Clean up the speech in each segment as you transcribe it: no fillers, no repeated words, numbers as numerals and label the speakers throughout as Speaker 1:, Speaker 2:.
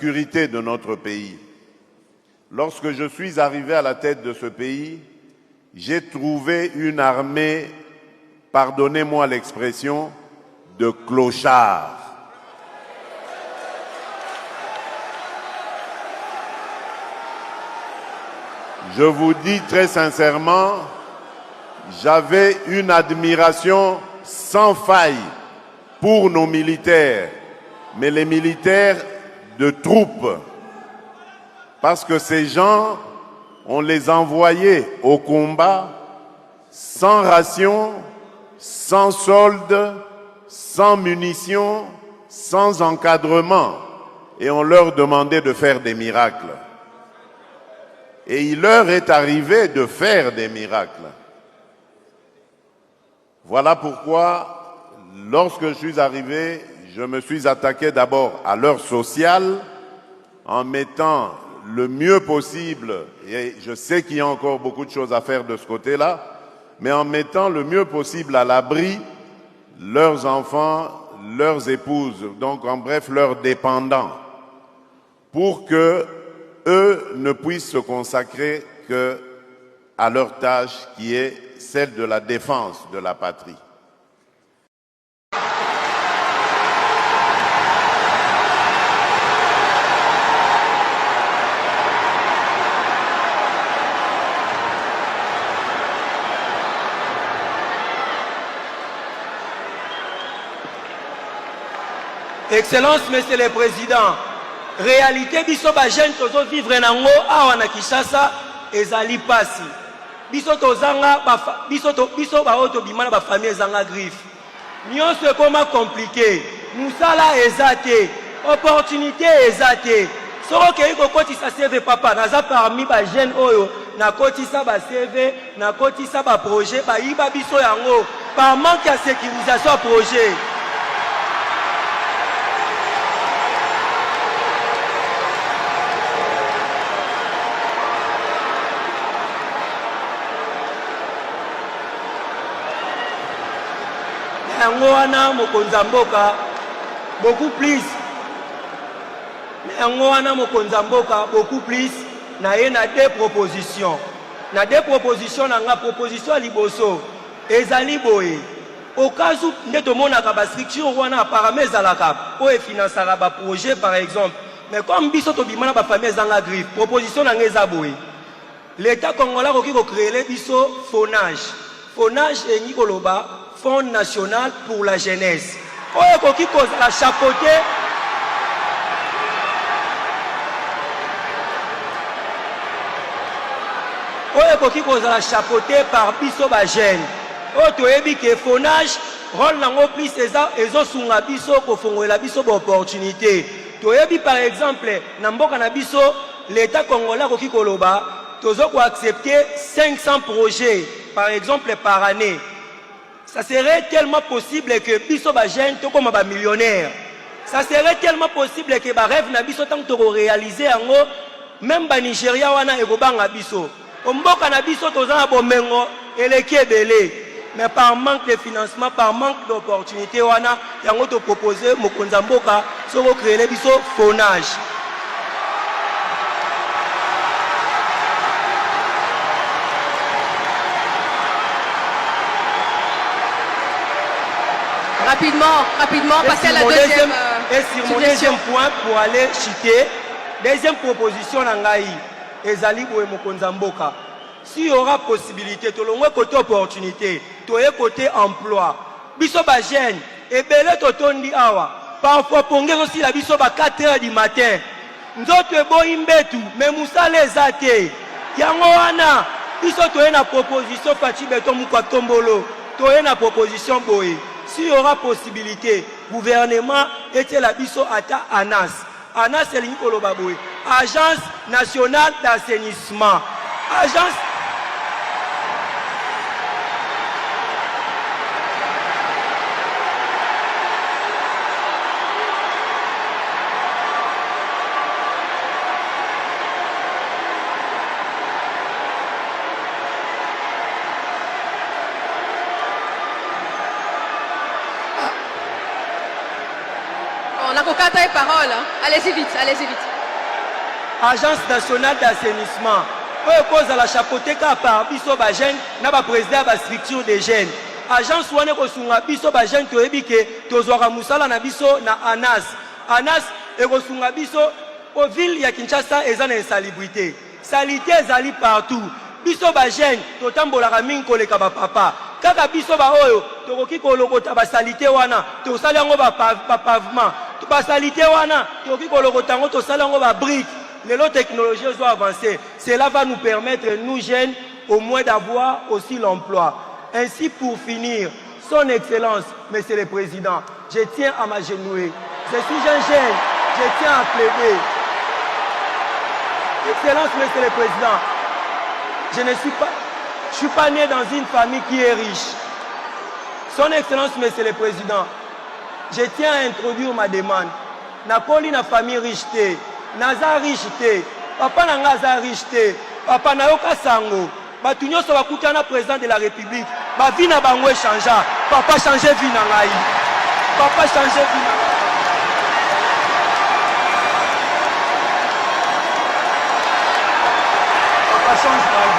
Speaker 1: sécurité de notre pays. Lorsque je suis arrivé à la tête de ce pays, j'ai trouvé une armée, pardonnez-moi l'expression, de clochards. Je vous dis très sincèrement, j'avais une admiration sans faille pour nos militaires, mais les militaires de troupes, parce que ces gens, on les envoyait au combat sans ration, sans solde, sans munitions, sans encadrement, et on leur demandait de faire des miracles. Et il leur est arrivé de faire des miracles. Voilà pourquoi, lorsque je suis arrivé, je me suis attaqué d'abord à l'heure sociale, en mettant le mieux possible, et je sais qu'il y a encore beaucoup de choses à faire de ce côté-là, mais en mettant le mieux possible à l'abri leurs enfants, leurs épouses, donc en bref leurs dépendants, pour que eux ne puissent se consacrer qu'à leur tâche qui est celle de la défense de la patrie.
Speaker 2: Excellence, Monsieur le Président, réalité biso ba jeune tozo vivre nango awa na Kinshasa ezali pasi. Biso tozanga biso ba oto bimana ba famille ezanga griffe. Nyonso ekoma compliqué. Musala ezate, opportunité ezate. Soko kei kokotisa CV papa naza parmi ba jeune oyo na kotisa ba CV, na kotisa ba projet ba yiba biso yango par manque ya sécurisation projet. Yangoana Mokonzamboka, beaucoup plus. Yangoana Mokonzamboka, beaucoup plus. Na deux propositions. Na deux propositions, na proposition à Liboso. Ezali boye. Au cas où nous avons une structure ou un paramètre à la cap, pour financer un projet par exemple. Mais comme biso to bimana ba famille zanga griffe, proposition na ngeza boye. L'État congolais a créé biso FONAGE. FONAGE et Nikoloba. Fonds national pour la jeunesse. Oyo qui cause la chapeauté. Oyo qui cause la chapeauté par biso ba jeune. Oyo toyebi ke FONAGE rôle nango plus ezo sunga biso ko fongola biso ba opportunité. Toyebi par exemple na mboka na biso l'État congolais qui koloba tozo ko accepter 500 projets par exemple par année. Ça serait tellement possible que biso ba jeune to comme ba millionnaire. Ça serait tellement possible que ba rêve na biso tant to réaliser yango même ba Nigeria wana ekobanga biso. Omboka na biso tozana bomengo eleki ebele. Mais par manque de financement, par manque d'opportunité wana yango to proposer Mokonzamboka soko créer biso FONAGE.
Speaker 3: Rapidement, passer à la deuxième.
Speaker 2: Et sur mon deuxième point, pour aller chiter, deuxième proposition Nangaï, Ezali Boé Mokonzamboka. S'il y aura possibilité, tout le monde côté opportunité, tout le côté emploi, biso ba jeune, et belé totondi awa, parfois pongé aussi la biso ba 4 heures du matin. Nzoto bo imbetu, mais moussa les athées. Yango wana, biso toye na proposition Fati Beton Moukwa Tombolo, toye na proposition Boé. S'il y aura possibilité, gouvernement était la biso ata ANAS. ANAS c'est l'Inkolo Baboué. Agence nationale d'assainissement. Agence.
Speaker 3: Bokata et parole. Hein. Allez-y vite, allez-y vite.
Speaker 2: Agence nationale d'assainissement. Oyo cause la chapeauté par biso ba jeune na ba président ba structure des jeunes. Agence wana ko sunga biso ba jeune to ebike to zwaka musala na biso na ANAS. ANAS e ko sunga biso au ville ya Kinshasa eza na insalubrité. Salité ezali partout. Biso ba jeune to tambola mingi koleka ba papa. Kaka biso ba oyo to koki kolokota ba salité wana to sala ngo ba pavement. To ba salité wana to koki kolokota ngo to sala ngo ba brique. Les technologies doivent avancer. Cela va nous permettre, nous jeunes, au moins d'avoir aussi l'emploi. Ainsi, pour finir, son Excellence, Monsieur le Président, je tiens à m'agenouiller. Je suis un jeune, je tiens à plaider. Excellence, Monsieur le Président, je ne suis pas né dans une famille qui est riche. Son Excellence, Monsieur le Président, je tiens à introduire ma demande. Nakoli na famille riche. Naza riche te, papa nanga aza riche te, papa nayoka sango, batu nyonso bakutana président de la République, ba vie na bango changea, papa changer vie na ngai, papa changer vie na ngai. Papa change ma vie.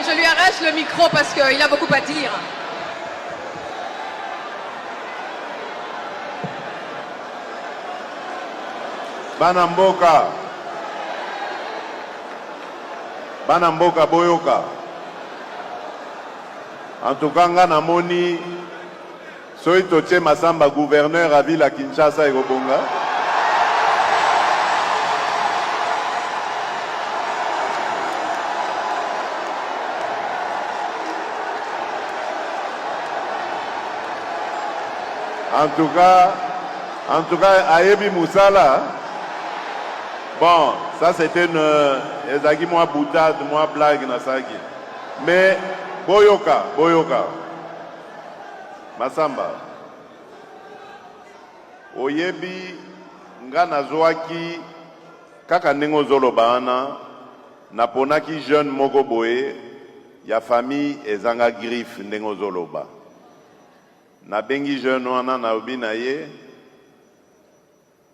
Speaker 3: Je lui arrache le micro parce qu'il a beaucoup à dire.
Speaker 1: Banamboka. Banamboka boyoka. En tout cas, nga namoni soy toche Masamba gouverneur à ville à Kinshasa et Robonga. En tout cas, Ayebi Moussala, bon, ça c'était une moi boutade, moi blague, Nasaki. Mais, Boyoka, Masamba, Oyebi, nga nazwaki, kaka nengo zolo bana, naponaki jeune moko boye, ya famille ezanga griffe nengo zolo ba. Na bengi jeune wana na obi na ye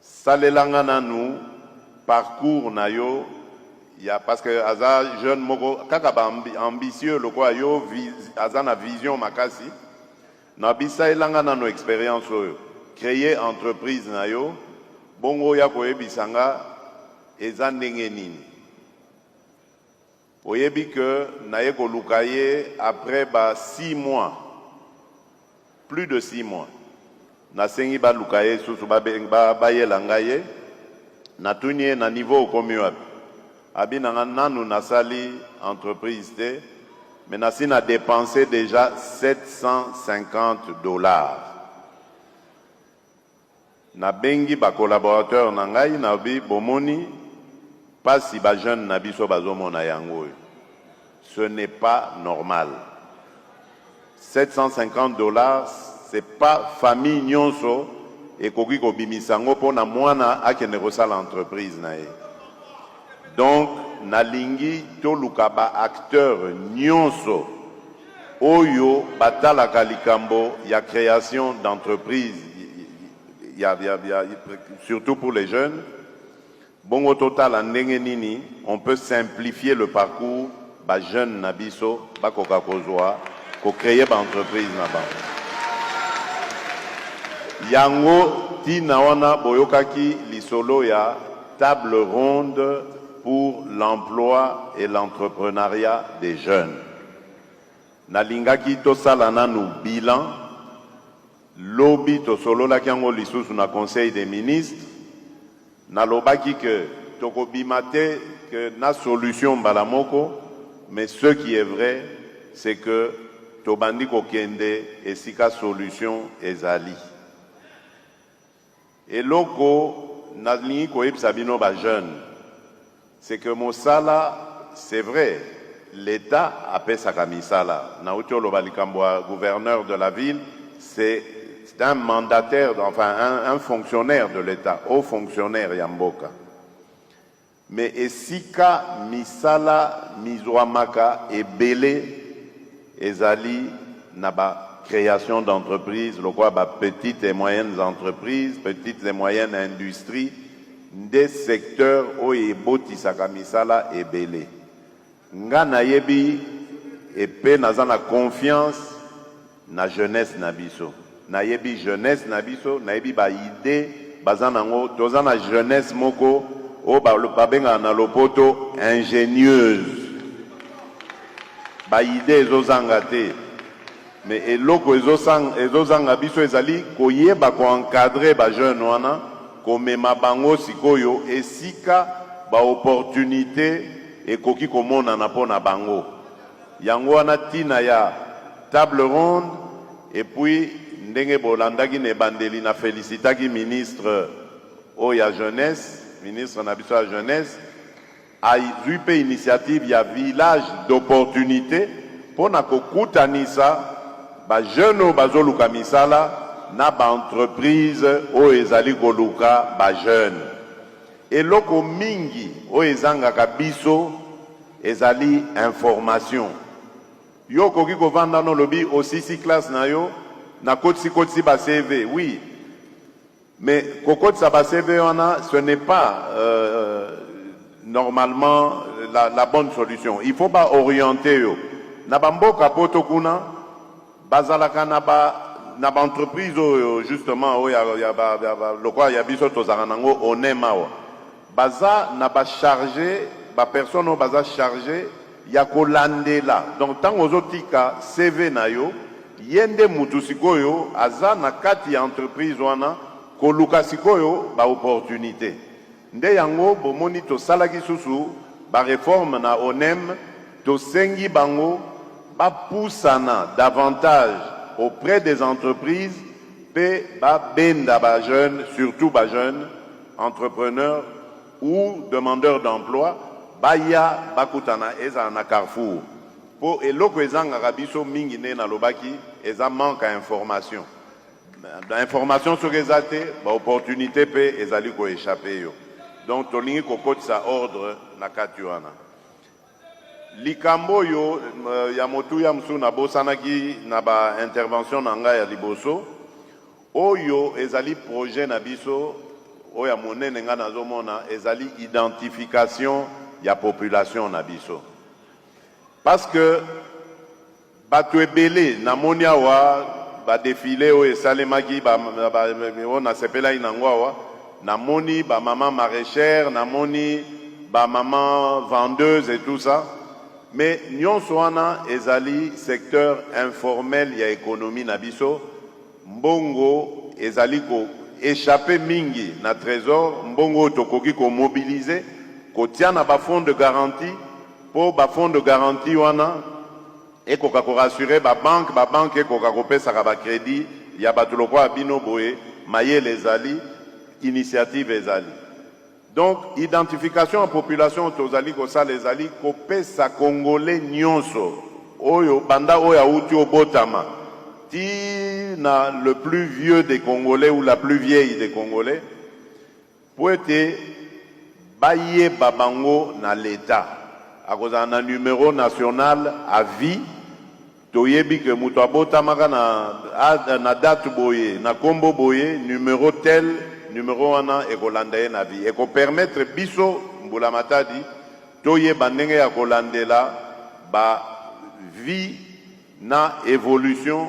Speaker 1: salelanga na nous parcours na yo ya parce que aza jeune moko kaka ba ambitieux le quoi yo aza na vision makasi na bisalelanga na no expérience oyo créer entreprise na yo bongo ya koyebisanga eza ndenge nini oyebi que na ye koluka ye après ba 6 mois plus de 6 mois. Nasengi ba lukaye susu ba yela ngaye na tunye na niveau komi wapi. Abi nanu nasali entreprise te mais nasi na dépensé déjà $750. Na bengi ba collaborateur na ngai na bi bomoni pasi ba jeune na biso bazomona yango. Ce n'est pas normal. $750, c'est pas famille nyonso et koki ko bimisango pona mwana akene kosala entreprise na ye. Donc nalingi to lukaba acteur nyonso oyo batalaka likambo ya création d'entreprise surtout pour les jeunes. Bongo total ndenge nini on peut simplifier le parcours ba jeune na biso bakoka kozwa ko créer ba entreprise na ba yango tina wana boyokaki lisolo ya table ronde pour l'emploi et l'entrepreneuriat des jeunes nalingaki tosala nanu bilan lobi tosolola kiango lisusu na conseil des ministres nalobaki que tokobimate que na solution balamoko mais ce qui est vrai c'est que tobandi kokende esika solution ezali eloko nalingi koyebisa bino ba jeune c'est que mosala c'est vrai l'État apesaka misala. Nauti oloba likambo ya gouverneur de la ville, c'est un mandataire, enfin un fonctionnaire de l'État, haut fonctionnaire Yamboka. Mais esika misala mizwamaka ebele ezali naba création d'entreprises, le quoi petites et moyennes entreprises, petites et moyennes industries, des secteurs où ebotisaka misala ebele. Nga nayebi epe nazana confiance na jeunesse na biso. Nayebi jeunesse na biso, nayebi ba idée bazana ngo tozana jeunesse moko o ba benga na lopoto ingénieuse. Ba idée ezozanga te. Mais eloko ezozanga biso ezali koyeba ko encadrer ba jeune wana komema bango sikoyo esika ba opportunité ekoki komona na pona bango. Yango wana tina ya table ronde et puis ndenge bolandaki ne bandeli na félicitaki ministre oya jeunesse, ministre na biso ya jeunesse a eu initiative ya village d'opportunité pona kokutanisa ba jeune bazoluka misala na ba entreprise o ezali koluka ba jeune. Eloko mingi o ezangaka biso ezali information. Yo koki kovanda no lobi aussi si classe na yo na kotsi ba CV, oui. Mais kokotsa ba CV wana, ce n'est pas normalement la bonne solution. Il faut pas orienter yo. Na bamboka poto kuna bazalaka na ba entreprise justement o ya lokwa ya biso tozaka nango onema wa. Baza na ba chargé ba personne baza chargé ya kolandela. Donc tant ozotika CV na yo yende mutu sikoyo aza na kati ya entreprise wana koluka sikoyo ba opportunité. Nde yango bomoni to salaki susu ba réforme na ONEM to sengi bango ba poussana davantage auprès des entreprises pe ba benda ba jeunes, surtout ba jeunes entrepreneurs ou demandeurs d'emploi baya bakutana eza na Carrefour. Po eloko ezanga rabiso mingi ne na lobaki eza manque à information. D'information sur ezate ba opportunité pe ezali ko échapper yo. Donc tolingi kokoti sa ordre na katuana. Likambo yo ya motu ya msu na bosanaki na ba intervention na nga ya liboso oyo ezali projet na biso oya monene nga nazomona ezali identification ya population na biso. Parce que bato ebele na monia wa ba défilé o esalemaki on a sepela inangwa wa na moni ba maman maraîchère na moni ba maman vendeuse et tout ça. Mais nyonso wana ezali secteur informel ya économie na biso mbongo ezali ko échapper mingi na trésor mbongo tokoki ko mobiliser ko tiana ba fonds de garantie pour ba fonds de garantie wana ekoka ko rassurer ba banque ekoka ko pesa ba crédit ya bato lokwa bino boye mayele ezali initiative ezali. Donc, identification en population tozali ko sala ezali ko pesa congolais nyonso oyo banda oya uti obotama ti na le plus vieux des Congolais ou la plus vieille des Congolais pour être baye babango na l'État à cause d'un numéro national à vie toyebi que muto abotama na date boye na kombo boye numéro tel numéro wana ekolandaye na vie eko permettre biso mbula matadi toye bandenge ya kolandela ba vie na évolution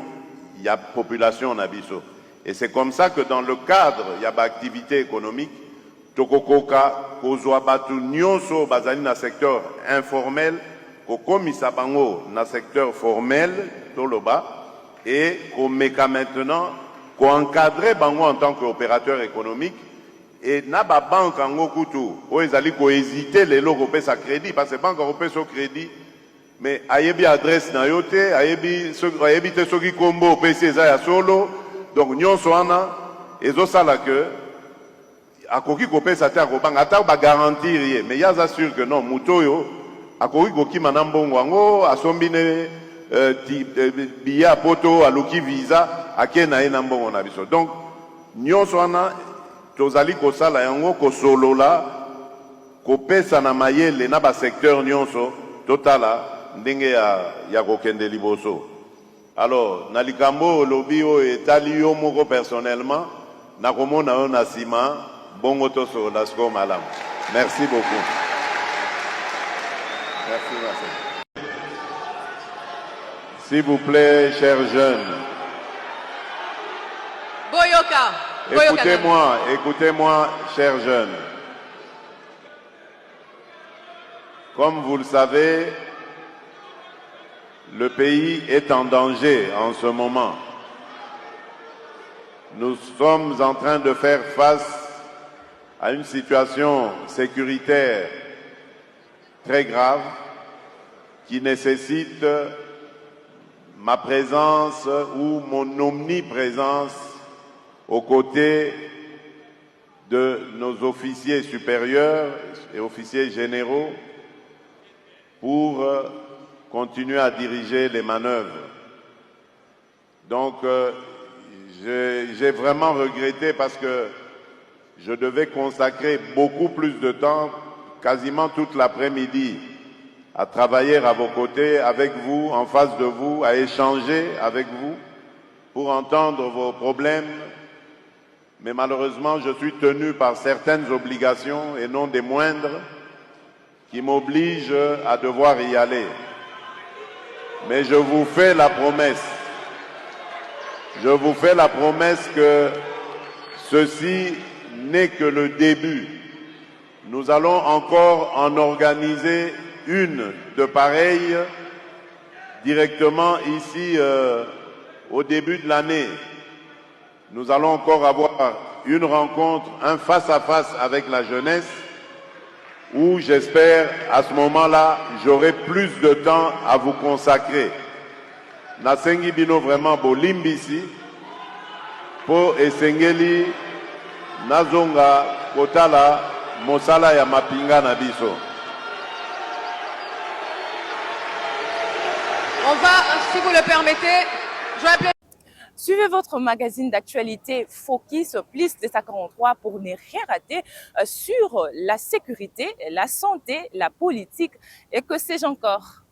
Speaker 1: ya population na biso. Et c'est comme ça que dans le cadre ya ba activité économique tokokoka kozwa batu nyonso bazali na secteur informel kokomisa bango na secteur formel toloba et komeka maintenant encadrer bango en tant qu'opérateur économique et na ba banque ango kutu o ezali ko hésiter lelo ko pesa crédit parce que banque ko pesa crédit mais ayebi adresse na yote ayebi te soki kombo pesa eza ya solo donc nyonso wana ezo sala que akoki ko pesa te ko banga ta ba garantir mais ya za sûr que non mutoyo akoki kokima na mbongo yango asombi ne biya poto aluki visa ake na ye na mbongo na biso. Donc nyonso wana tozali kosala yango kosolola kopesa na mayele na ba secteur nyonso totala ndenge ya kokende liboso. Alors na likambo lobi o etali yo moko personnellement na komona yo na sima bongo toso la sko malam. Merci beaucoup. Merci, merci. S'il vous plaît, chers jeunes.
Speaker 3: Boyoka.
Speaker 1: Écoutez-moi, chers jeunes. Comme vous le savez, le pays est en danger en ce moment. Nous sommes en train de faire face à une situation sécuritaire très grave qui nécessite ma présence ou mon omniprésence aux côtés de nos officiers supérieurs et officiers généraux pour continuer à diriger les manœuvres. Donc, j'ai vraiment regretté parce que je devais consacrer beaucoup plus de temps, quasiment toute l'après-midi, à travailler à vos côtés, avec vous, en face de vous, à échanger avec vous, pour entendre vos problèmes. Mais malheureusement, je suis tenu par certaines obligations, et non des moindres, qui m'obligent à devoir y aller. Mais je vous fais la promesse. Je vous fais la promesse que ceci n'est que le début. Nous allons encore en organiser une de pareille directement ici au début de l'année. Nous allons encore avoir une rencontre, un face-à-face avec la jeunesse où j'espère à ce moment-là, j'aurai plus de temps à vous consacrer. Nasengi bino vraiment bolimbisi po esengeli nazonga kotala mosala ya mapinga na biso.
Speaker 3: On va, si vous le permettez, je vais appeler...
Speaker 4: Suivez votre magazine d'actualité Focus plus 243 pour ne rien rater sur la sécurité, la santé, la politique et que sais-je encore.